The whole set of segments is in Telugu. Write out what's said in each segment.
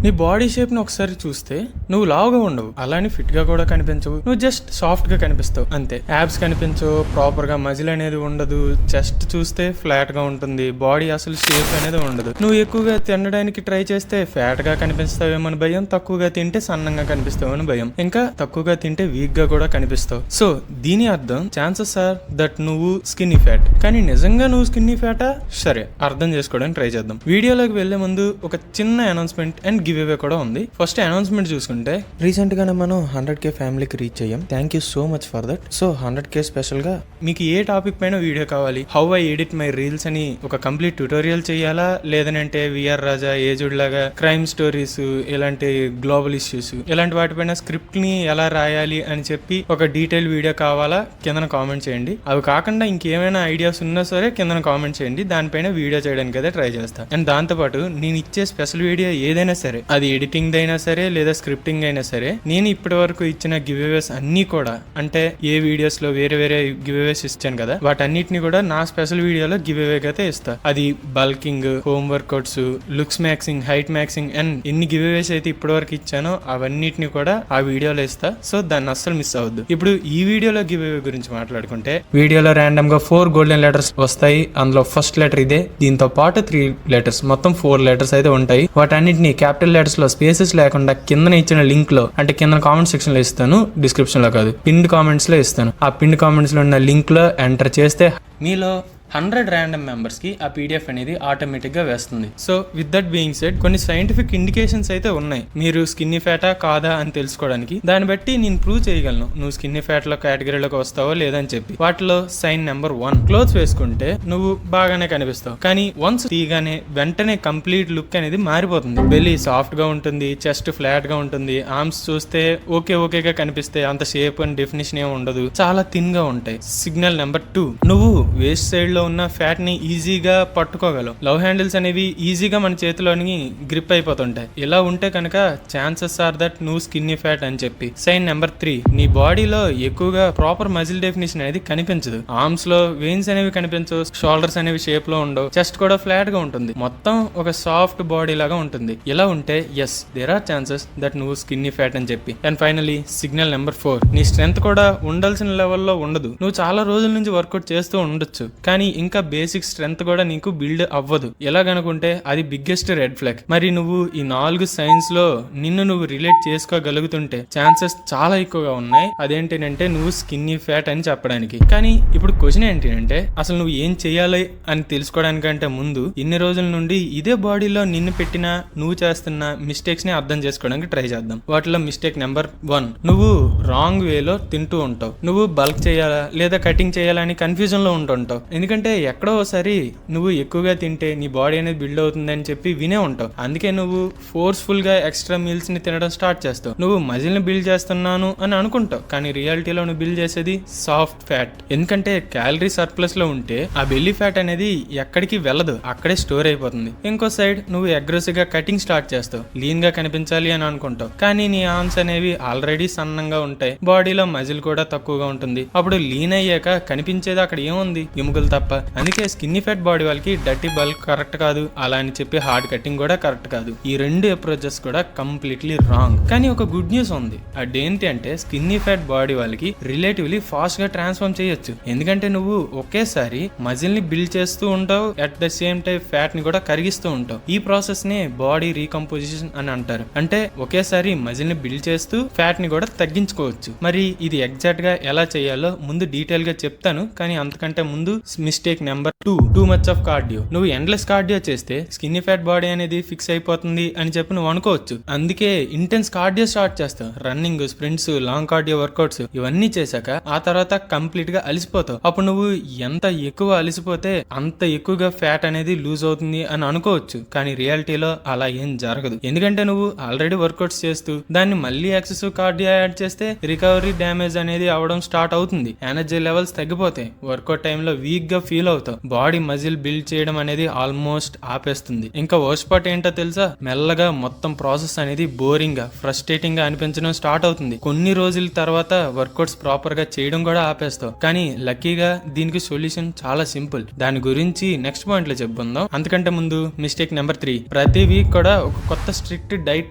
నీ బాడీ షేప్ ని ఒకసారి చూస్తే నువ్వు లావుగా ఉండవు, అలానే ఫిట్ గా కూడా కనిపించవు, నువ్వు జస్ట్ సాఫ్ట్ గా కనిపిస్తావు అంతే. యాబ్స్ కనిపించవు, ప్రాపర్ గా మజిల్ అనేది ఉండదు, చెస్ట్ చూస్తే ఫ్లాట్ గా ఉంటుంది, బాడీ అసలు షేప్ అనేది ఉండదు. నువ్వు ఎక్కువగా తినడానికి ట్రై చేస్తే ఫ్యాట్ గా కనిపిస్తావేమని భయం, తక్కువగా తింటే సన్నంగా కనిపిస్తావని భయం, ఇంకా తక్కువగా తింటే వీక్ గా కూడా కనిపిస్తావు. సో దీని అర్థం ఛాన్సెస్ ఆర్ దట్ నువ్వు స్కిన్నీ ఫ్యాట్. కానీ నిజంగా నువ్వు స్కిన్నీ ఫ్యాటా? సరే, అర్థం చేసుకోవడానికి ట్రై చేద్దాం. వీడియోలోకి వెళ్లే ముందు ఒక చిన్న అనౌన్స్మెంట్ అండ్ గివ్ అవే కూడా ఉంది. ఫస్ట్ అనౌన్స్మెంట్ చూసుకుంటే, రీసెంట్ గానే మనం 100K ఫ్యామిలీకి రీచ్ అయ్యాం. Thank you so much for that. So 100K special గా మీకు ఏ టాపిక్ పైన వీడియో కావాలి, how I edit my reels అని ఒక కంప్లీట్ ట్యూటోరియల్ చేయాలా, లేదంటే విఆర్ రాజా, ఏజుడ్ లాగా క్రైమ్ స్టోరీస్, ఇలాంటి గ్లోబల్ ఇష్యూస్, ఇలాంటి వాటిపైన స్క్రిప్ట్ ని ఎలా రాయాలి అని చెప్పి ఒక డీటెయిల్ వీడియో కావాలా, కింద కామెంట్ చేయండి. అవి కాకుండా ఇంకేమైనా ఐడియాస్ ఉన్నా సరే కింద కామెంట్ చేయండి, దానిపైన వీడియో చేయడానికి అయితే ట్రై చేస్తా. అండ్ దాంతోపాటు నేను ఇచ్చే స్పెషల్ వీడియో ఏదైనా సరే, అది ఎడిటింగ్ అయినా సరే లేదా స్క్రిప్టింగ్ అయినా సరే, నేను ఇప్పటి వరకు ఇచ్చిన గివ్ అవేస్ అన్ని కూడా, అంటే ఏ వీడియోస్ లో వేరే వేరే గివ్ అవేస్ ఇచ్చాను కదా, వాటన్నిటిని కూడా నా స్పెషల్ వీడియోలో గివ్ అవే అయితే ఇస్తా. అది bulking, home workouts, looks maxing, height maxing, and ఎన్ని గివ్ అవేస్ అయితే ఇప్పటి వరకు ఇచ్చానో అవన్నిటిని కూడా ఆ వీడియోలో ఇస్తా. సో దాన్ని అస్సలు మిస్ అవ్వద్దు. ఇప్పుడు ఈ వీడియోలో గివ్ అవే గురించి మాట్లాడుకుంటే, వీడియోలో ర్యాండమ్ గా 4 గోల్డెన్ లెటర్స్ వస్తాయి. అందులో ఫస్ట్ లెటర్ ఇదే, దీంతో పాటు 3 లెటర్స్, మొత్తం 4 లెటర్స్ అయితే ఉంటాయి. వాటన్నిటిని క్యాపిటల్ లెటర్స్ లో స్పేసెస్ లేకుండా కింద ఇచ్చిన లింక్ లో, అంటే కింద కామెంట్ సెక్షన్ లో ఇస్తాను, డిస్క్రిప్షన్ లో కాదు, పిన్డ్ కామెంట్స్ లో ఇస్తాను. ఆ పిన్డ్ కామెంట్స్ లో ఉన్న లింక్ లో ఎంటర్ చేస్తే మీలో 100 ర్యాండమ్ మెంబర్స్ కి ఆ పీడిఎఫ్ అనేది ఆటోమేటిక్ గా వేస్తుంది. So with that being said, కొన్ని సైంటిఫిక్ ఇండికేషన్స్ అయితే ఉన్నాయి మీరు స్కిన్నీ ఫ్యాటా కాదా అని తెలుసుకోవడానికి. దాన్ని బట్టి నేను ప్రూవ్ చేయగలను నువ్వు స్కిన్నీ ఫ్యాట్ లో కేటగిరీలోకి వస్తావో లేదని చెప్పి. వాటిలో సైన్ నెంబర్ 1, క్లోత్స్ వేసుకుంటే నువ్వు బాగానే కనిపిస్తావు, కానీ వన్స్ తీగానే వెంటనే కంప్లీట్ లుక్ అనేది మారిపోతుంది. బెల్లీ సాఫ్ట్ గా ఉంటుంది, చెస్ట్ ఫ్లాట్ గా ఉంటుంది, ఆర్మ్స్ చూస్తే ఓకేగా కనిపిస్తే అంత షేప్ అండ్ డెఫినేషన్ ఏమి ఉండదు, చాలా థిన్ గా ఉంటాయి. సిగ్నల్ నెంబర్ 2, నువ్వు వేస్ట్ సైడ్ లో ఉన్న ఫ్యాట్ ని ఈజీగా పట్టుకోగలవు. లవ్ హ్యాండిల్స్ అనేవి ఈజీగా మన చేతిలోని గ్రిప్ అయిపోతుంటాయి. ఇలా ఉంటే కనుక ఛాన్సెస్ ఆర్ దట్ నువ్వు స్కిన్నీ ఫ్యాట్ అని చెప్పి. సైన్ నెంబర్ 3, నీ బాడీలో ఎక్కువగా ప్రాపర్ మజిల్ డెఫినేషన్ అనేది కనిపించదు. ఆర్మ్స్ లో వెయిన్స్ అనేవి కనిపించవు, షోల్డర్స్ అనేవి షేప్ లో ఉండవు, చెస్ట్ కూడా ఫ్లాట్ గా ఉంటుంది, మొత్తం ఒక సాఫ్ట్ బాడీ లాగా ఉంటుంది. ఇలా ఉంటే yes, there are chances that నువ్వు స్కిన్నీ ఫ్యాట్ అని చెప్పి. అండ్ ఫైనలీ సిగ్నల్ నెంబర్ 4, నీ స్ట్రెంత్ కూడా ఉండాల్సిన లెవెల్లో ఉండదు. నువ్వు చాలా రోజుల నుంచి వర్కౌట్ చేస్తూ ఉండొచ్చు, కానీ ఇంకా బేసిక్ స్ట్రెంత్ కూడా నీకు బిల్డ్ అవ్వదు. ఎలాగనుకుంటే అది బిగ్గెస్ట్ రెడ్ ఫ్లాగ్. మరి నువ్వు ఈ 4 సైన్స్ లో నిన్ను నువ్వు రిలేట్ చేసుకోగలుగుతుంటే ఛాన్సెస్ చాలా ఎక్కువగా ఉన్నాయి అదేంటంటే నువ్వు స్కిన్నీ ఫ్యాట్ అని చెప్పడానికి. కానీ ఇప్పుడు క్వశ్చన్ ఏంటంటే, అసలు నువ్వు ఏం చేయాలి అని తెలుసుకోవడానికంటే ముందు ఇన్ని రోజుల నుండి ఇదే బాడీలో నిన్ను పెట్టిన నువ్వు చేస్తున్న మిస్టేక్స్ ని అర్థం చేసుకోవడానికి ట్రై చేద్దాం. వాటిలో మిస్టేక్ నెంబర్ 1, నువ్వు రాంగ్ వేలో తింటూ ఉంటావు. నువ్వు బల్క్ చేయాలా లేదా కటింగ్ చేయాలా అని కన్ఫ్యూజన్ లో ఉంటుంటావు. ఎందుకంటే ఎక్కడో ఒకసారి నువ్వు ఎక్కువగా తింటే నీ బాడీ అనేది బిల్డ్ అవుతుంది అని చెప్పి వినే ఉంటావు. అందుకే నువ్వు ఫోర్స్ఫుల్ గా ఎక్స్ట్రా మీల్స్ ని తినడం స్టార్ట్ చేస్తావు. నువ్వు మజిల్ ని బిల్డ్ చేస్తున్నాను అని అనుకుంటావు, కానీ రియాలిటీలో నువ్వు బిల్డ్ చేసేది సాఫ్ట్ ఫ్యాట్. ఎందుకంటే క్యాలరీ సర్ప్లస్ లో ఉంటే ఆ బెల్లీ ఫ్యాట్ అనేది ఎక్కడికి వెళ్ళదు, అక్కడే స్టోర్ అయిపోతుంది. ఇంకో సైడ్ నువ్వు అగ్రెసివ్ గా కటింగ్ స్టార్ట్ చేస్తావు, లీన్ గా కనిపించాలి అని అనుకుంటావు, కానీ నీ ఆర్మ్స్ అనేవి ఆల్రెడీ సన్నంగా ఉంటాయి, బాడీలో మజిల్ కూడా తక్కువగా ఉంటుంది. అప్పుడు లీన్ అయ్యాక కనిపించేది అక్కడ ఏముంది, ఎముకలు తప్ప. అందుకే స్కిన్నీ ఫ్యాట్ బాడీ వాళ్ళకి డర్టీ బల్క్ కరెక్ట్ కాదు, అలా అని చెప్పి హార్డ్ కటింగ్ కూడా కరెక్ట్ కాదు. ఈ 2 అప్రోచెస్ కూడా కంప్లీట్లీ రాంగ్. కానీ ఒక గుడ్ న్యూస్ ఉంది, అదేంటి అంటే స్కిన్నీ ఫ్యాట్ బాడీ వాళ్ళకి రిలేటివ్లీ ఫాస్ట్ గా ట్రాన్స్ఫార్మ్ చేయొచ్చు. ఎందుకంటే నువ్వు ఒకేసారి మజిల్ ని బిల్డ్ చేస్తూ ఉంటావు, at the same time fat ని కూడా కరిగిస్తూ ఉంటావు. ఈ ప్రాసెస్ నే బాడీ రీకంపోజిషన్ అని అంటారు. అంటే ఒకేసారి మజిల్ ని బిల్డ్ చేస్తూ ఫ్యాట్ ని కూడా తగ్గించుకోవచ్చు. మరి ఇది ఎగ్జాక్ట్ గా ఎలా చేయాలో ముందు డీటెయిల్ గా చెప్తాను, కానీ అంతకంటే ముందు mistake number 2, too much of cardio. నువ్వు ఎండ్లెస్ కార్డియో చేస్తే స్కిన్నీ ఫ్యాట్ బాడీ అనేది ఫిక్స్ అయిపోతుంది అని చెప్పి నువ్వు అనుకోవచ్చు. అందుకే ఇంటెన్స్ కార్డియో స్టార్ట్ చేస్తావు, running, sprints, long cardio workouts ఇవన్నీ చేశాక ఆ తర్వాత కంప్లీట్ గా అలిసిపోతావు. అప్పుడు నువ్వు ఎంత ఎక్కువ అలిసిపోతే అంత ఎక్కువగా ఫ్యాట్ అనేది లూజ్ అవుతుంది అని అనుకోవచ్చు, కానీ రియాలిటీలో అలా ఏం జరగదు. ఎందుకంటే నువ్వు ఆల్రెడీ వర్కౌట్స్ చేస్తూ దాన్ని మళ్ళీ ఎక్సెసివ్ కార్డియో యాడ్ చేస్తే రికవరీ డ్యామేజ్ అనేది అవడం స్టార్ట్ అవుతుంది, ఎనర్జీ లెవెల్స్ తగ్గిపోతాయి, వర్కౌట్ టైంలో వీక్ గా గా ఫీల్ అవుతావు. బాడీ మజిల్ బిల్డ్ చేయడం అనేది ఆల్మోస్ట్ ఆపేస్తుంది. ఇంకా వర్స్ట్ పార్ట్ ఏంటో తెలుసా, మెల్లగా మొత్తం ప్రాసెస్ అనేది బోరింగ్ గా ఫ్రస్ట్రేటింగ్ గా అనిపించడం స్టార్ట్ అవుతుంది. కొన్ని రోజుల తర్వాత వర్కౌట్స్ ప్రాపర్ గా చేయడం కూడా ఆపేస్తావు. కానీ లక్కీగా దీనికి సొల్యూషన్ చాలా సింపుల్. దాని గురించి నెక్స్ట్ పాయింట్ లో చెప్పుకుందాం. అంతకంటే ముందు మిస్టేక్ నెంబర్ 3, ప్రతి వీక్ కూడా ఒక కొత్త స్ట్రిక్ట్ డైట్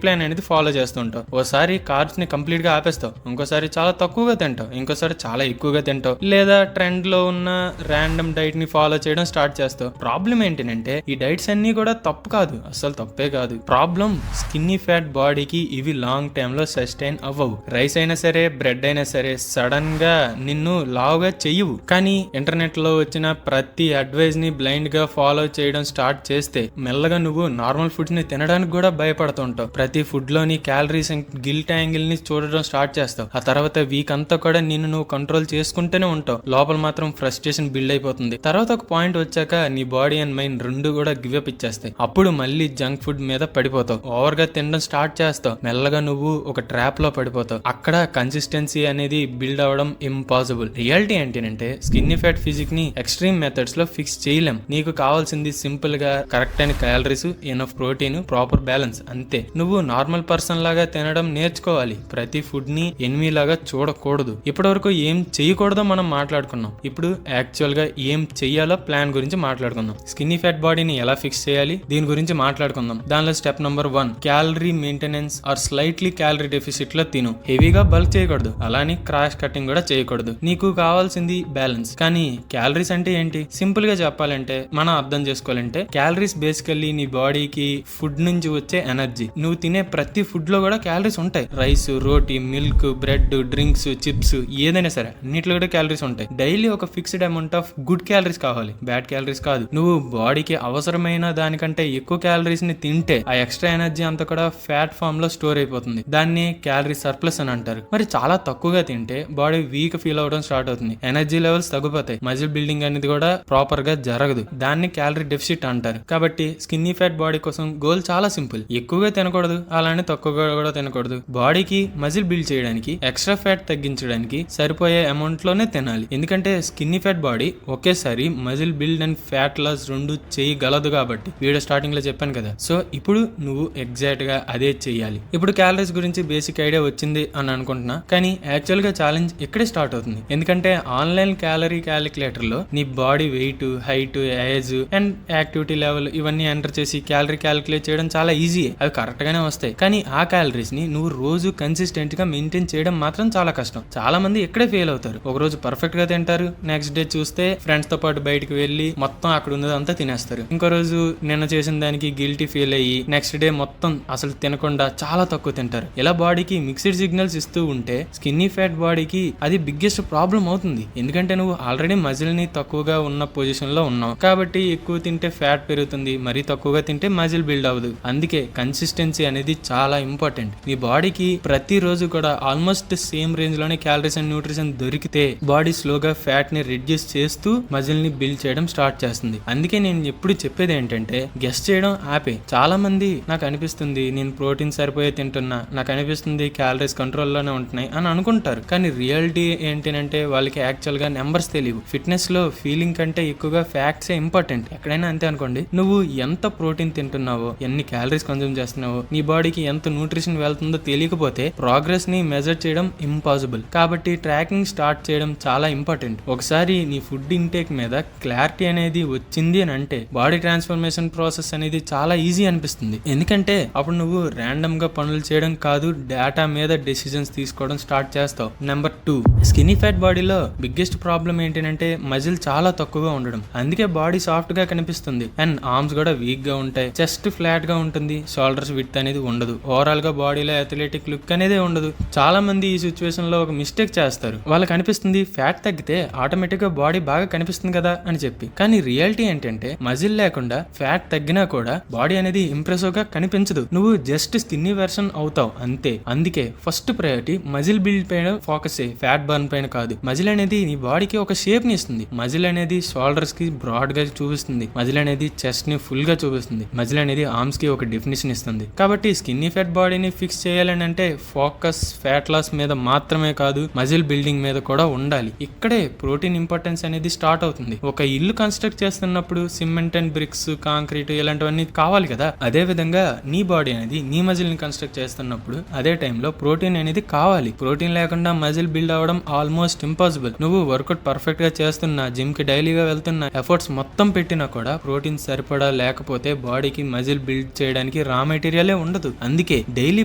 ప్లాన్ అనేది ఫాలో చేస్తుంటావు. ఓసారి కార్బ్స్ ని కంప్లీట్ గా ఆపేస్తావు, ఇంకోసారి చాలా తక్కువగా తింటావు, ఇంకోసారి చాలా ఎక్కువగా తింటావు, లేదా ట్రెండ్ లో ఉన్న ర్యాండమ్ డైట్ ని ఫాలో చేయడం స్టార్ట్ చేస్తావు. ప్రాబ్లం ఏంటంటే ఈ డైట్స్ అన్ని కూడా తప్పు కాదు, అసలు తప్పే కాదు. ప్రాబ్లం స్కిన్నీ ఫ్యాట్ బాడీకి ఇవి లాంగ్ టైమ్ లో సస్టైన్ అవ్వవు. రైస్ అయినా సరే, బ్రెడ్ అయినా సరే సడన్ గా నిన్ను లావుగా చెయ్యవు. కానీ ఇంటర్నెట్ లో వచ్చిన ప్రతి అడ్వైజ్ ని బ్లైండ్ గా ఫాలో చేయడం స్టార్ట్ చేస్తే మెల్లగా నువ్వు నార్మల్ ఫుడ్స్ ని తినడానికి కూడా భయపడుతుంటావు. ప్రతి ఫుడ్ లోని క్యాలరీస్ గిల్ట్ యాంగిల్ ని చూడడం స్టార్ట్ చేస్తావు. ఆ తర్వాత వీక్ అంతా కూడా నిన్ను నువ్వు కంట్రోల్ చేసుకుంటూనే ఉంటావు. లోపల మాత్రం ఫ్రస్ట్రేషన్ బిల్డ్ అయిపోతుంది. తర్వాత ఒక పాయింట్ వచ్చాక నీ బాడీ అండ్ మైండ్ రెండు కూడా గివ్ అప్ ఇచ్చేస్తాయి. అప్పుడు మళ్ళీ జంక్ ఫుడ్ మీద పడిపోతావు. ఓవర్ గా తినడం స్టార్ట్ చేస్తావు. మెల్లగా నువ్వు ఒక ట్రాప్ లో పడిపోతావు. అక్కడ కన్సిస్టెన్సీ అనేది బిల్డ్ అవడం ఇంపాసిబుల్. రియాలిటీ ఏంటంటే స్కిన్నీ ఫ్యాట్ ఫిజిక్ ని ఎక్స్ట్రీమ్ మెథడ్స్ లో ఫిక్స్ చేయలేం. నీకు కావాల్సింది సింపుల్ గా కరెక్ట్ అయిన calories, enough protein, proper balance, అంతే. నువ్వు నార్మల్ పర్సన్ లాగా తినడం నేర్చుకోవాలి. ప్రతి ఫుడ్ ని ఎనిమీ లాగా చూడకూడదు. ఇప్పటి వరకు ఏం చేయకూడదో మనం మాట్లాడుకున్నాం. ఇప్పుడు యాక్చువల్ గా ఏం చెయ్యాలో ప్లాన్ గురించి మాట్లాడుకుందాం. స్కిన్నీ ఫ్యాట్ బాడీని ఎలా ఫిక్స్ చేయాలి దీని గురించి మాట్లాడుకుందాం. దానిలో step number 1, calorie maintenance are slightly calorie deficit లో తిను. హెవీగా బల్క్ చేయకూడదు, అలానే క్రాష్ కటింగ్ కూడా చేయకూడదు. నీకు కావాల్సింది బ్యాలెన్స్. కానీ క్యాలరీస్ అంటే ఏంటి? సింపుల్ గా చెప్పాలంటే, మనం అర్థం చేసుకోవాలంటే, క్యాలరీస్ బేసికల్లీ నీ బాడీకి ఫుడ్ నుంచి వచ్చే ఎనర్జీ. నువ్వు తినే ప్రతి ఫుడ్ లో కూడా క్యాలరీస్ ఉంటాయి. రైస్, రోటీ, మిల్క్, బ్రెడ్, డ్రింక్స్, చిప్స్, ఏదైనా సరే అన్నిట్లో కూడా క్యాలరీస్ ఉంటాయి. డైలీ ఒక fixed amount of good calories కావాలి, బ్యాడ్ క్యాలరీస్ కాదు. నువ్వు బాడీకి అవసరమైన దానికంటే ఎక్కువ క్యాలరీస్ ని తింటే ఆ ఎక్స్ట్రా ఎనర్జీ అంతా కూడా ఫ్యాట్ ఫామ్ లో స్టోర్ అయిపోతుంది. దాన్ని క్యాలరీ సర్ప్లస్ అని అంటారు. మరి చాలా తక్కువగా తింటే బాడీ వీక్ ఫీల్ అవడం స్టార్ట్ అవుతుంది. ఎనర్జీ లెవెల్స్ తగ్గిపోతాయి. మజిల్ బిల్డింగ్ అనేది కూడా ప్రాపర్ గా జరగదు. దాన్ని క్యాలరీ డెఫిసిట్ అంటారు. కాబట్టి స్కిన్నీ ఫ్యాట్ బాడీ కోసం గోల్ చాలా సింపుల్. ఎక్కువగా తినకూడదు, అలానే తక్కువగా కూడా తినకూడదు. బాడీకి మజిల్ బిల్డ్ చేయడానికి, ఎక్స్ట్రా ఫ్యాట్ తగ్గించడానికి సరిపోయే అమౌంట్ లోనే తినాలి. ఎందుకంటే స్కిన్నీ ఫ్యాట్ బాడీ ఒకేసారి muscle build and fat loss రెండు చేయగలదు. కాబట్టి వీడియో స్టార్టింగ్ లో చెప్పాను కదా. సో ఇప్పుడు నువ్వు ఎగ్జాక్ట్ గా అదే చెయ్యాలి. ఇప్పుడు క్యాలరీస్ గురించి బేసిక్ ఐడియా వచ్చింది అని అనుకుంటున్నా. కానీ యాక్చువల్ గా ఛాలెంజ్ ఇక్కడే స్టార్ట్ అవుతుంది. ఎందుకంటే ఆన్లైన్ క్యాలరీ క్యాలిక్యులేటర్ లో నీ body weight, height, age and activity level ఇవన్నీ ఎంటర్ చేసి క్యాలరీ క్యాలిక్యులేట్ చేయడం చాలా ఈజీ. అవి కరెక్ట్ గానే వస్తాయి. కానీ ఆ క్యాలరీస్ ని నువ్వు రోజు కన్సిస్టెంట్ గా మెయింటైన్ చేయడం మాత్రం చాలా కష్టం. చాలా మంది ఇక్కడే ఫెయిల్ అవుతారు. ఒక రోజు పర్ఫెక్ట్ గా తింటారు, నెక్స్ట్ డే చూస్తే ఫ్రెండ్స్ తో పాటు బయటకు వెళ్లి మొత్తం అక్కడ ఉన్నదంతా తినేస్తారు. ఇంకో రోజు నిన్న చేసిన దానికి గిల్టీ ఫీల్ అయ్యి నెక్స్ట్ డే మొత్తం అసలు తినకుండా చాలా తక్కువ తింటారు. ఇలా బాడీకి మిక్స్డ్ సిగ్నల్స్ ఇస్తూ ఉంటే స్కిన్నీ ఫ్యాట్ బాడీకి అది బిగ్గెస్ట్ ప్రాబ్లం అవుతుంది. ఎందుకంటే నువ్వు ఆల్రెడీ మజిల్ ని తక్కువగా ఉన్న పొజిషన్ లో ఉన్నావు. కాబట్టి ఎక్కువ తింటే ఫ్యాట్ పెరుగుతుంది, మరీ తక్కువగా తింటే మజిల్ బిల్డ్ అవ్వదు. అందుకే కన్సిస్టెన్సీ అనేది చాలా ఇంపార్టెంట్. మీ బాడీకి ప్రతి రోజు కూడా ఆల్మోస్ట్ సేమ్ రేంజ్ లోనే క్యాలరీస్ అండ్ న్యూట్రిషన్ దొరికితే బాడీ స్లోగా ఫ్యాట్ ని రిడ్యూస్ చేస్తూ మజిల్ ని బిల్డ్ చేయడం స్టార్ట్ చేస్తుంది. అందుకే నేను ఎప్పుడు చెప్పేది ఏంటంటే గెస్ చేయడం ఆపే. చాలా మంది నాకు అనిపిస్తుంది నేను ప్రోటీన్ సరిపోయే తింటున్నా, నాకు అనిపిస్తుంది క్యాలరీస్ కంట్రోల్ లోనే ఉంటున్నాయి అని అనుకుంటారు. కానీ రియాలిటీ ఏంటంటే వాళ్ళకి యాక్చువల్ గా నెంబర్స్ తెలియవు. ఫిట్నెస్ లో ఫీలింగ్ కంటే ఎక్కువగా ఫ్యాక్ట్స్ ఇంపార్టెంట్. ఎక్కడైనా అంతే అనుకోండి. నువ్వు ఎంత ప్రోటీన్ తింటున్నావో, ఎన్ని క్యాలరీస్ కన్జ్యూమ్ చేస్తున్నావో, నీ బాడీకి ఎంత న్యూట్రిషన్ వెళ్తుందో తెలియకపోతే ప్రోగ్రెస్ ని మెజర్ చేయడం ఇంపాసిబుల్. కాబట్టి ట్రాకింగ్ స్టార్ట్ చేయడం చాలా ఇంపార్టెంట్. ఒకసారి నీ ఫుడ్ ఇంటేక్ మీద క్లారిటీ అనేది వచ్చింది అని అంటే బాడీ ట్రాన్స్ఫర్మేషన్ ప్రాసెస్ అనేది చాలా ఈజీ అనిపిస్తుంది. ఎందుకంటే అప్పుడు నువ్వు ర్యాండమ్ గా పనులు చేయడం కాదు, డేటా మీద డెసిజన్స్ తీసుకోవడం స్టార్ట్ చేస్తావు. నెంబర్ 2, స్కిన్నీ ఫ్యాట్ బాడీలో బిగ్గెస్ట్ ప్రాబ్లం ఏంటంటే మజిల్ చాలా తక్కువగా ఉండడం. అందుకే బాడీ సాఫ్ట్ గా కనిపిస్తుంది అండ్ ఆర్మ్స్ కూడా వీక్ గా ఉంటాయి. చెస్ట్ ఫ్లాట్ గా ఉంటుంది, షోల్డర్స్ విడ్త్ అనేది ఉండదు. ఓవరాల్ గా బాడీలో అథ్లెటిక్ లుక్ అనేది ఉండదు. చాలా మంది ఈ సిచ్యువేషన్ లో ఒక మిస్టేక్ చేస్తారు. వాళ్ళకి అనిపిస్తుంది ఫ్యాట్ తగ్గితే ఆటోమేటిక్ గా బాడీ బాగా కనిపిస్తుంది కదా అని చెప్పి. కానీ రియాలిటీ ఏంటంటే మజిల్ లేకుండా ఫ్యాట్ తగ్గినా కూడా బాడీ అనేది ఇంప్రెసివ్ గా కనిపించదు. నువ్వు జస్ట్ స్కిన్నీ వెర్షన్ అవుతావు అంతే. అందుకే ఫస్ట్ ప్రయారిటీ మజిల్ బిల్డ్ పైన ఫోకస్ చేయి, ఫ్యాట్ బర్న్ పైన కాదు. మజిల్ అనేది నీ బాడీకి ఒక షేప్ ని ఇస్తుంది. మజిల్ అనేది షోల్డర్స్ కి బ్రాడ్ గా చూపిస్తుంది. మజిల్ అనేది చెస్ట్ ని ఫుల్ గా చూపిస్తుంది. మజిల్ అనేది ఆర్మ్స్ కి ఒక డెఫినేషన్ ఇస్తుంది. కాబట్టి స్కిన్నీ ఫ్యాట్ బాడీని ఫిక్స్ చేయాలని అంటే ఫోకస్ ఫ్యాట్ లాస్ మీద మాత్రమే కాదు, మజిల్ బిల్డింగ్ మీద కూడా ఉండాలి. ఇక్కడే ప్రోటీన్ ఇంపార్టెన్స్ అనేది స్టార్ట్ స్టార్ట్ అవుతుంది. ఒక ఇల్లు కన్స్ట్రక్ట్ చేస్తున్నప్పుడు సిమెంట్ అండ్ బ్రిక్స్, కాంక్రీట్ ఇలాంటివన్నీ కావాలి కదా, అదే విధంగా నీ బాడీ అనేది నీ మజిల్ ని కన్స్ట్రక్ట్ చేస్తున్నప్పుడు అదే టైంలో ప్రోటీన్ అనేది కావాలి. ప్రోటీన్ లేకుండా మజిల్ బిల్డ్ అవ్వడం ఆల్మోస్ట్ ఇంపాసిబుల్. నువ్వు వర్కౌట్ పర్ఫెక్ట్ గా చేస్తున్నా, జిమ్ కి డైలీగా వెళ్తున్నా, ఎఫర్ట్స్ మొత్తం పెట్టినా కూడా ప్రోటీన్ సరిపడా లేకపోతే బాడీకి మజిల్ బిల్డ్ చేయడానికి రా మెటీరియలే ఉండదు. అందుకే డైలీ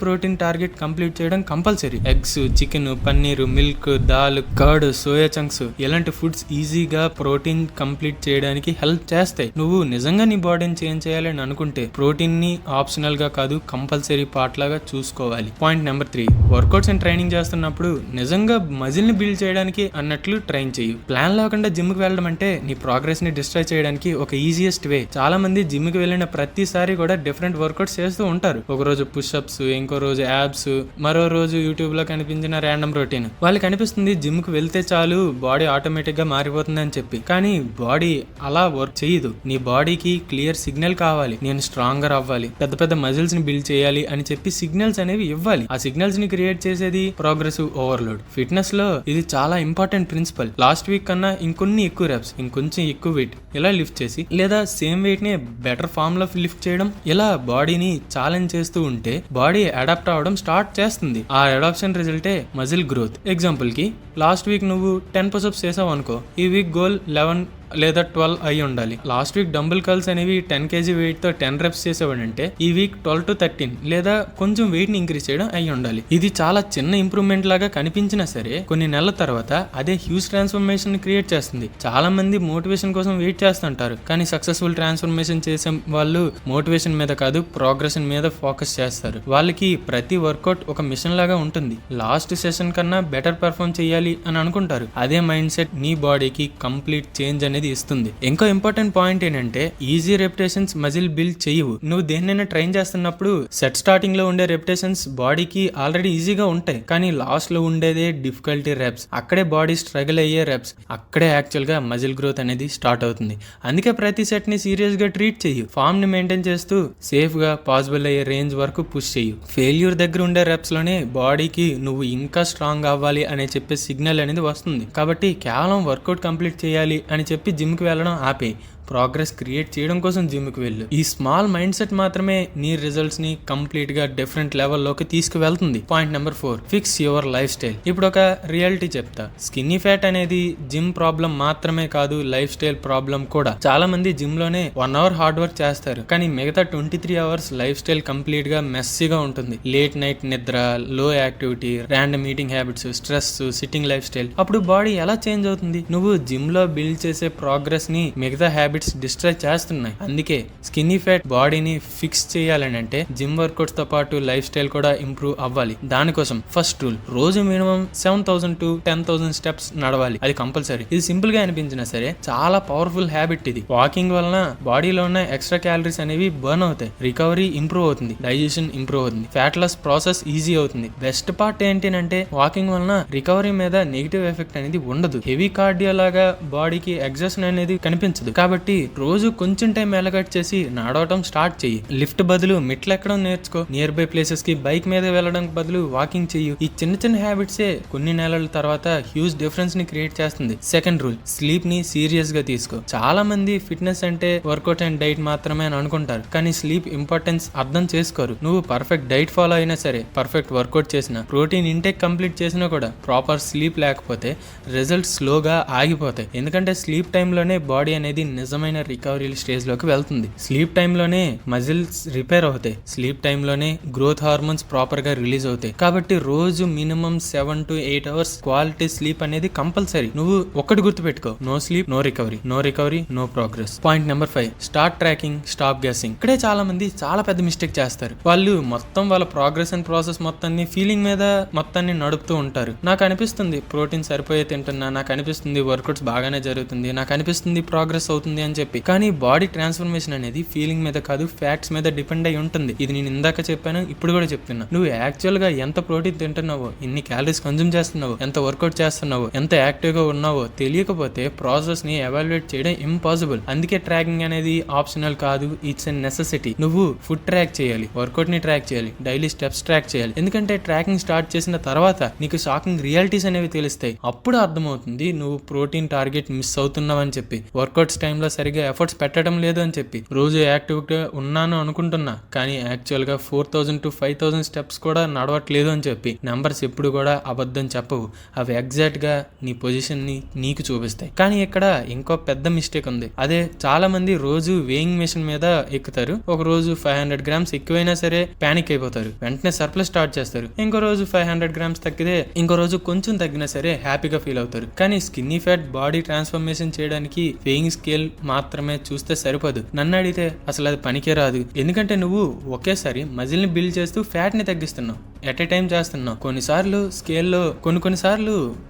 ప్రోటీన్ టార్గెట్ కంప్లీట్ చేయడం compulsory. Eggs, chicken, paneer, milk, dal, curd, soya chunks ఇలాంటి ఫుడ్స్ ఈజీగా ప్రోటీన్ కంప్లీట్ చేయడానికి హెల్ప్ చేస్తాయి. నువ్వు నిజంగా నీ బాడీని చేంజ్ చేయాలని అనుకుంటే ప్రోటీన్ ని ఆప్షనల్ గా కాదు, కంపల్సరీ పార్ట్ లాగా చూసుకోవాలి. Point number 3, workouts and training చేస్తున్నప్పుడు నిజంగా మజిల్ ని బిల్డ్ చేయడానికి అన్నట్లు ట్రైన్ చేయు. ప్లాన్ లేకుండా జిమ్ కి వెళ్ళడం అంటే నీ ప్రోగ్రెస్ ని డిస్ట్రాయ్ చేయడానికి ఒక ఈజియెస్ట్ వే. చాలా మంది జిమ్ కి వెళ్ళిన ప్రతిసారి కూడా డిఫరెంట్ వర్కౌట్స్ చేస్తూ ఉంటారు. ఒక రోజు పుష్అప్స్, ఇంకో రోజు యాబ్స్, మరో రోజు యూట్యూబ్ లో కనిపించిన ర్యాండమ్ రొటీన్. వాళ్ళకి అనిపిస్తుంది జిమ్ కి వెళ్తే చాలు బాడీ ఆటోమేటిక్ గా మారిపోతుంది అని చెప్పి. కానీ బాడీ అలా వర్క్ చేయదు. నీ బాడీకి క్లియర్ సిగ్నల్ కావాలి. నేను స్ట్రాంగర్ అవ్వాలి, పెద్ద పెద్ద మజిల్స్ ని బిల్డ్ చేయాలి అని చెప్పి సిగ్నల్స్ అనేవి ఇవ్వాలి. ఆ సిగ్నల్స్ ని క్రియేట్ చేసేది ప్రోగ్రెసివ్ ఓవర్లోడ్. ఫిట్నెస్ లో ఇది చాలా ఇంపార్టెంట్ ప్రిన్సిపల్. లాస్ట్ వీక్ కన్నా ఇంకొన్ని ఎక్కువ రెప్స్, ఇంకొంచెం ఎక్కువ వెయిట్ ఇలా లిఫ్ట్ చేసి, లేదా సేమ్ వెయిట్ ని బెటర్ ఫామ్ లో లిఫ్ట్ చేయడం, ఇలా బాడీని ఛాలెంజ్ చేస్తూ ఉంటే బాడీ అడాప్ట్ అవ్వడం స్టార్ట్ చేస్తుంది. ఆ అడాప్షన్ రిజల్టే మజిల్ గ్రోత్. ఎగ్జాంపుల్ కి లాస్ట్ వీక్ నువ్వు 10 పుషప్స్ చేసావు అనుకో, ఈ వీక్ గోల్ 11 లేదా 12 అయి ఉండాలి. లాస్ట్ వీక్ డంబుల్ కర్ల్స్ అనేవి 10 kg వెయిట్ తో 10 reps చేసేవాడంటే ఈ వీక్ 12 to 13 లేదా కొంచెం వెయిట్ ని ఇంక్రీజ్ చేయడం అయి ఉండాలి. ఇది చాలా చిన్న ఇంప్రూవ్మెంట్ లాగా కనిపించినా సరే కొన్ని నెలల తర్వాత అదే హ్యూజ్ ట్రాన్స్ఫర్మేషన్ ని క్రియేట్ చేస్తుంది. చాలా మంది మోటివేషన్ కోసం వెయిట్ చేస్తుంటారు, కానీ సక్సెస్ఫుల్ ట్రాన్స్ఫర్మేషన్ చేసే వాళ్ళు మోటివేషన్ మీద కాదు, ప్రోగ్రెషన్ మీద ఫోకస్ చేస్తారు. వాళ్ళకి ప్రతి వర్కౌట్ ఒక మిషన్ లాగా ఉంటుంది. లాస్ట్ సెషన్ కన్నా బెటర్ పెర్ఫార్మ్ చేయాలి అని అనుకుంటారు. అదే మైండ్ సెట్ నీ బాడీకి కంప్లీట్ చేంజ్ అనేది ఇస్తుంది. ఇంకో ఇంపార్టెంట్ పాయింట్ ఏంటంటే ఈజీ రెపిటేషన్స్ మజిల్ బిల్డ్ చేయవు. నువ్వు దేన్నైనా ట్రైన్ చేస్తున్నప్పుడు సెట్ స్టార్టింగ్ లో ఉండే రెపిటేషన్స్ బాడీకి ఆల్రెడీ ఈజీగా ఉంటాయి, కానీ లాస్ట్ లో ఉండేదే డిఫికల్టీ రెప్స్. అక్కడే బాడీ స్ట్రగుల్ అయ్యే రెప్స్, అక్కడే యాక్చువల్ గా మజిల్ గ్రోత్ అనేది స్టార్ట్ అవుతుంది. అందుకే ప్రతి సెట్ ని సీరియస్ గా ట్రీట్ చేయు. ఫామ్ ని మెయింటైన్ చేస్తూ సేఫ్ గా పాసిబుల్ అయ్యే రేంజ్ వరకు పుష్ చేయు. ఫెయిల్యూర్ దగ్గర ఉండే రెప్స్ లోనే బాడీకి నువ్వు ఇంకా స్ట్రాంగ్ అవ్వాలి అనే చెప్పే సిగ్నల్ అనేది వస్తుంది. కాబట్టి కేవలం వర్కౌట్ కంప్లీట్ చేయాలి అని చెప్పి జిమ్ కి వెళ్ళడం ఆపే. ప్రోగ్రెస్ క్రియేట్ చేయడం కోసం జిమ్ కి వెళ్ళు. ఈ స్మాల్ మైండ్ సెట్ మాత్రమే నీ రిజల్ట్స్ ని కంప్లీట్ గా డిఫరెంట్ లెవెల్లోకి తీసుకువెళ్తుంది. Point number 4, fix your lifestyle. ఇప్పుడు ఒక రియాలిటీ చెప్తా. స్కిన్నీ ఫ్యాట్ అనేది జిమ్ ప్రాబ్లం మాత్రమే కాదు, లైఫ్ స్టైల్ ప్రాబ్లం కూడా. చాలా మంది జిమ్ లోనే 1 hour హార్డ్ వర్క్ చేస్తారు, కానీ మిగతా 23 hours లైఫ్ స్టైల్ కంప్లీట్ గా మెస్సీగా ఉంటుంది. లేట్ నైట్ నిద్ర, లో activity, random eating habits, stress, sitting life style. అప్పుడు బాడీ ఎలా చేంజ్ అవుతుంది? నువ్వు జిమ్ లో బిల్డ్ చేసే ప్రోగ్రెస్ ని మిగతా హ్యాబిట్స్ డిస్ట్రాయ్ చేస్తున్నాయి. అందుకే స్కిన్నీ ఫ్యాట్ బాడీని ఫిక్స్ చేయాలని అంటే జిమ్ వర్కౌట్స్ తో పాటు లైఫ్ స్టైల్ కూడా ఇంప్రూవ్ అవ్వాలి. దానికోసం ఫస్ట్ రూల్, రోజు మినిమం 7,000 to 10,000 స్టెప్స్ నడవాలి. అది కంపల్సరీ. ఇది సింపుల్ గా అనిపించినా సరే చాలా పవర్ఫుల్ హ్యాబిట్ ఇది. వాకింగ్ వలన బాడీలో ఉన్న ఎక్స్ట్రా క్యాలరీస్ అనేవి బర్న్ అవుతాయి, రికవరీ ఇంప్రూవ్ అవుతుంది, డైజెషన్ ఇంప్రూవ్ అవుతుంది, ఫ్యాట్ లాస్ ప్రాసెస్ ఈజీ అవుతుంది. బెస్ట్ పార్ట్ ఏంటంటే వాకింగ్ వలన రికవరీ మీద నెగిటివ్ ఎఫెక్ట్ అనేది ఉండదు. హెవీ కార్డియో లాగా బాడీకి ఎగ్జాషన్ అనేది కనిపించదు. కాబట్టి రోజు కొంచెం టైం అలగట్ చేసి నడవటం స్టార్ట్ చెయ్యి. లిఫ్ట్ బదులు మెట్లు ఎక్కడం నేర్చుకో. నియర్ బై ప్లేసెస్ కి బైక్ మీద వెళ్ళడం బదులు వాకింగ్ చెయ్యి. ఈ చిన్న చిన్న హ్యాబిట్సే కొన్ని నెలల తర్వాత హ్యూజ్ డిఫరెన్స్ ని క్రియేట్ చేస్తుంది. సెకండ్ రూల్, స్లీప్ ని సీరియస్ గా తీసుకో. చాలా మంది ఫిట్నెస్ అంటే వర్కౌట్ అండ్ డైట్ మాత్రమే అని అనుకుంటారు, కానీ స్లీప్ ఇంపార్టెన్స్ అర్థం చేసుకోరు. నువ్వు పర్ఫెక్ట్ డైట్ ఫాలో అయినా సరే, పర్ఫెక్ట్ వర్కౌట్ చేసినా, ప్రోటీన్ ఇంటేక్ కంప్లీట్ చేసినా కూడా ప్రాపర్ స్లీప్ లేకపోతే రిజల్ట్స్ స్లోగా ఆగిపోతాయి. ఎందుకంటే స్లీప్ టైంలోనే బాడీ అనేది నిజమైన రికవరీ స్టేజ్ లోకి వెళ్తుంది. స్లీప్ టైంలోనే మజిల్స్ రిపేర్ అవుతాయి. స్లీప్ టైంలోనే గ్రోత్ హార్మోన్స్ ప్రాపర్ గా రిలీజ్ అవుతాయి. కాబట్టి రోజు minimum 7 to 8 hours quality sleep అనేది కంపల్సరీ. నువ్వు ఒక్కటి గుర్తుపెట్టుకో, no sleep no recovery, no recovery no progress. Point number 5, start tracking, stop guessing. ఇక్కడే చాలా మంది చాలా పెద్ద మిస్టేక్ చేస్తారు. వాళ్ళు మొత్తం వాళ్ళ ప్రోగ్రెస్ అండ్ ప్రాసెస్ మొత్తాన్ని ఫీలింగ్ మీద మొత్తాన్ని నడుపుతూ ఉంటారు. నాకు అనిపిస్తుంది ప్రోటీన్ సరిపోయే తింటున్నా, నాకు అనిపిస్తుంది వర్కౌట్స్ బాగానే జరుగుతుంది, నాకు అనిపిస్తుంది ప్రోగ్రెస్ అవుతుంది అని చెప్పి. కానీ బాడీ ట్రాన్స్ఫర్మేషన్ అనేది ఫీలింగ్ మీద కాదు, ఫ్యాక్ట్స్ మీద డిపెండ్ అయి ఉంటుంది. ఇది నేను ఇందాక చెప్పాను, ఇప్పుడు కూడా చెప్తున్నా. నువ్వు యాక్చువల్ గా ఎంత ప్రోటీన్ తింటున్నావో, ఎన్ని క్యాలరీస్ కన్జ్యూమ్ చేస్తున్నావో, ఎంత వర్కౌట్ చేస్తున్నావో, ఎంత యాక్టివ్ గా ఉన్నావో తెలియకపోతే ప్రాసెస్ ని ఎవాల్యుయేట్ చేయడం ఇంపాసిబుల్. అందుకే ట్రాకింగ్ అనేది ఆప్షనల్ కాదు, ఇట్స్ ఎ నెసెసిటీ. నువ్వు ఫుడ్ ట్రాక్ చేయాలి, వర్కౌట్ ని ట్రాక్ చేయాలి, డైలీ స్టెప్స్ ట్రాక్ చేయాలి. ఎందుకంటే ట్రాకింగ్ స్టార్ట్ చేసిన తర్వాత నీకు షాకింగ్ రియాలిటీస్ అనేవి తెలుస్తాయి. అప్పుడు అర్థమవుతుంది నువ్వు ప్రోటీన్ టార్గెట్ మిస్ అవుతున్నావు అని చెప్పి, వర్కౌట్స్ టైంలో సరిగా ఎఫర్ట్స్ పెట్టడం లేదు అని చెప్పి. రోజు యాక్టివ్ గా ఉన్నాను అనుకుంటున్నా, కానీ యాక్చువల్ గా 4000 to 5000 స్టెప్స్ కూడా నడవట్లేదు అని చెప్పి. నెంబర్స్ ఎప్పుడు కూడా అబద్ధం చెప్పవు, అవి ఎగ్జాక్ట్ గా నీ పొజిషన్ ని నీకు చూపిస్తాయి. కానీ ఇక్కడ ఇంకో పెద్ద మిస్టేక్ ఉంది. అదే చాలా మంది రోజు వేయింగ్ మెషిన్ మీద ఎక్కుతారు. ఒక రోజు 500 grams ఎక్కువైనా సరే ప్యానిక్ అయిపోతారు, వెంటనే సర్ప్లస్ స్టార్ట్ చేస్తారు. ఇంకో రోజు 500 grams తగ్గితే ఇంకో రోజు కొంచెం తగ్గినా సరే హ్యాపీగా ఫీల్ అవుతారు. కానీ స్కిన్నీ ఫ్యాట్ బాడీ ట్రాన్స్ఫర్మేషన్ చేయడానికి వేయింగ్ స్కేల్ మాత్రమే చూస్తే సరిపోదు. నన్ను అడిగితే అసలు అది పనికే రాదు. ఎందుకంటే నువ్వు ఒకేసారి మజిల్ ని బిల్డ్ చేస్తూ ఫ్యాట్ ని తగ్గిస్తున్నావు, ఎట్ ఏ టైం చేస్తున్నావు. కొన్నిసార్లు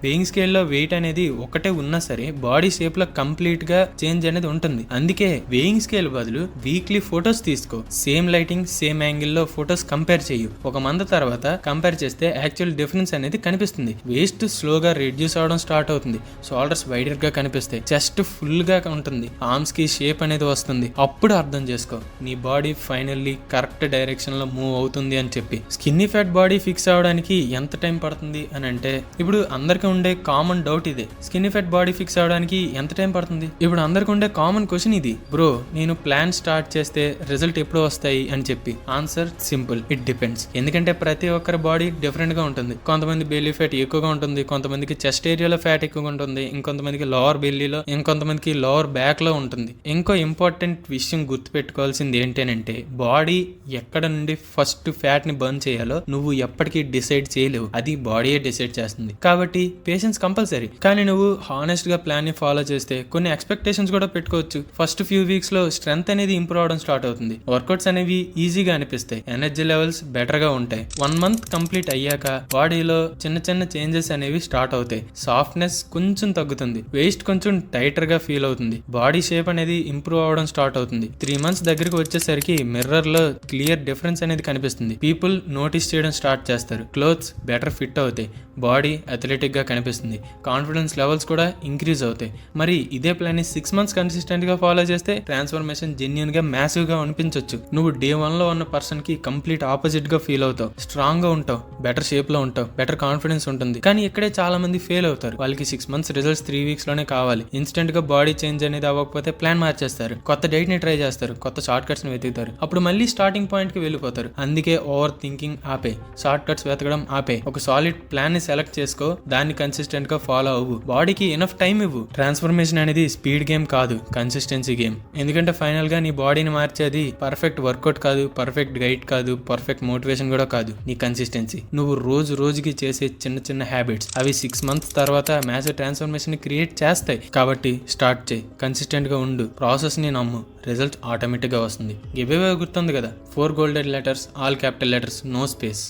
వేయింగ్ స్కేల్లో వెయిట్ అనేది ఒకటే ఉన్నా సరే బాడీ షేప్ లో కంప్లీట్ గా చేంజ్ అనేది ఉంటుంది. అందుకే వేయింగ్ స్కేల్ బదులు వీక్లీ ఫొటోస్ తీసుకో, సేమ్ లైటింగ్ సేమ్ యాంగిల్ లో ఫొటోస్ కంపేర్ చేయు. ఒక మంత్ తర్వాత కంపేర్ చేస్తే యాక్చువల్ డిఫరెన్స్ అనేది కనిపిస్తుంది. వేస్ట్ స్లోగా రిడ్యూస్ అవడం స్టార్ట్ అవుతుంది, షోల్డర్స్ వైడర్ గా కనిపిస్తాయి, చెస్ట్ ఫుల్ గా ఉంటుంది, ఆర్మ్స్ కి షేప్ అనేది వస్తుంది. అప్పుడు అర్థం చేసుకో నీ బాడీ ఫైనల్లీ కరెక్ట్ డైరెక్షన్ లో మూవ్ అవుతుంది అని చెప్పి. స్కిన్నీ ఫ్యాట్ బాడీ ఫిక్స్ అవడానికి ఎంత టైం పడుతుంది అని అంటే, ఇప్పుడు అందరికి ఉండే కామన్ డౌట్ ఇదే, స్కిన్నీ ఫ్యాట్ బాడీ ఫిక్స్ అవడానికి ఎంత టైం పడుతుంది? ఇప్పుడు అందరికి ఉండే కామన్ క్వశ్చన్ ఇది, బ్రో నేను ప్లాన్ స్టార్ట్ చేస్తే రిజల్ట్ ఎప్పుడు వస్తాయి అని చెప్పి. Answer simple, it depends. ఎందుకంటే ప్రతి ఒక్కరి బాడీ డిఫరెంట్ గా ఉంటుంది. కొంతమంది బెల్లీ ఫ్యాట్ ఎక్కువగా ఉంటుంది, కొంతమందికి చెస్ట్ ఏరియాలో ఫ్యాట్ ఎక్కువగా ఉంటుంది, ఇంకొంతమందికి లోవర్ బెల్లీలో, ఇంకొంతమందికి లోవర్ బ్యాక్ లో ఉంటుంది. ఇంకో ఇంపార్టెంట్ విషయం గుర్తుపెట్టుకోవాల్సింది ఏంటంటే, బాడీ ఎక్కడ నుండి ఫస్ట్ ఫ్యాట్ ని బర్న్ చేయాలో నువ్వు ఎప్పటికీ డిసైడ్ చేయలేవు, అది బాడీయే డిసైడ్ చేస్తుంది. కాబట్టి పేషెన్స్ కంపల్సరీ. కానీ నువ్వు హానెస్ట్ గా ప్లాన్ ని ఫాలో చేస్తే కొన్ని ఎక్స్పెక్టేషన్స్ కూడా పెట్టుకోవచ్చు. ఫస్ట్ ఫ్యూ వీక్స్ లో స్ట్రెంత్ అనేది ఇంప్రూవ్ అవడం స్టార్ట్ అవుతుంది, వర్కౌట్స్ అనేవి ఈజీగా అనిపిస్తాయి, ఎనర్జీ లెవెల్స్ బెటర్ గా ఉంటాయి. 1 month కంప్లీట్ అయ్యాక బాడీలో చిన్న చిన్న చేంజెస్ అనేవి స్టార్ట్ అవుతాయి. సాఫ్ట్నెస్ కొంచెం తగ్గుతుంది, వేస్ట్ కొంచెం టైటర్ గా ఫీల్ అవుతుంది, బాడీ షేప్ అనేది ఇంప్రూవ్ అవడం స్టార్ట్ అవుతుంది. 3 months దగ్గరికి వచ్చేసరికి మిర్రర్ లో క్లియర్ డిఫరెన్స్ అనేది కనిపిస్తుంది. పీపుల్ నోటీస్ చేయడం స్టార్ట్ చేస్తారు, క్లోత్స్ బెటర్ ఫిట్ అవుతాయి, బాడీ అథ్లెటిక్ గా కనిపిస్తుంది, కాన్ఫిడెన్స్ లెవెల్స్ కూడా ఇంక్రీజ్ అవుతాయి. మరి ఇదే ప్లాన్ ని 6 months కన్సిస్టెంట్ గా ఫాలో చేస్తే ట్రాన్స్ఫర్మేషన్ జెన్యూన్ గా మ్యాసివ్ గా అనిపించవచ్చు. నువ్వు డే 1 లో ఉన్న పర్సన్ కి కంప్లీట్ ఆపోజిట్ గా ఫీల్ అవుతావు, స్ట్రాంగ్ గా ఉంటావు, బెటర్ షేప్ లో ఉంటావు, బెటర్ కాన్ఫిడెన్స్ ఉంటుంది. కానీ ఇక్కడే చాలా మంది ఫెయిల్ అవుతారు. వాళ్ళకి 6 months రిజల్ట్స్ 3 weeks లోనే కావాలి. ఇన్స్టెంట్ గా బాడీ చేంజ్ అనేది అవ్వకపోతే ప్లాన్ మార్చేస్తారు, కొత్త డైట్ ని ట్రై చేస్తారు, కొత్త షార్ట్ కట్స్ ని వెతుకుతారు, అప్పుడు మళ్ళీ స్టార్టింగ్ పాయింట్ కి వెళ్ళిపోతారు. అందుకే ఓవర్ థింకింగ్ ఆపే, షార్ట్ కట్స్ వెతకడం ఆపే, ఒక సాలిడ్ ప్లాన్ ని సెలెక్ట్ చేసుకో, దాన్ని కన్సిస్టెంట్ గా ఫాలో అవ్వు, బాడీకి ఎనఫ్ టైం ఇవ్వు. ట్రాన్స్ఫర్మేషన్ అనేది స్పీడ్ గేమ్ కాదు, కన్సిస్టెన్సీ గేమ్. ఎందుకంటే ఫైనల్ గా నీ బాడీని మార్చేది పర్ఫెక్ట్ వర్కౌట్ కాదు, పర్ఫెక్ట్ డైట్ కాదు, పర్ఫెక్ట్ మోటివేషన్ కూడా కాదు, నీ కన్సిస్టెన్సీ. నువ్వు రోజుకి చేసే చిన్న చిన్న హ్యాబిట్స్ అవి 6 months తర్వాత మ్యాసివ్ ట్రాన్స్ఫర్మేషన్ ని క్రియేట్ చేస్తాయి. కాబట్టి స్టార్ట్ చేయి, కన్సిస్టెంట్ గా ఉండు, ప్రాసెస్ ని నమ్ము, రిజల్ట్ ఆటోమేటిక్ గా వస్తుంది. గివ్ అవే గుర్తుంది కదా, 4 golden letters, all capital letters, no space.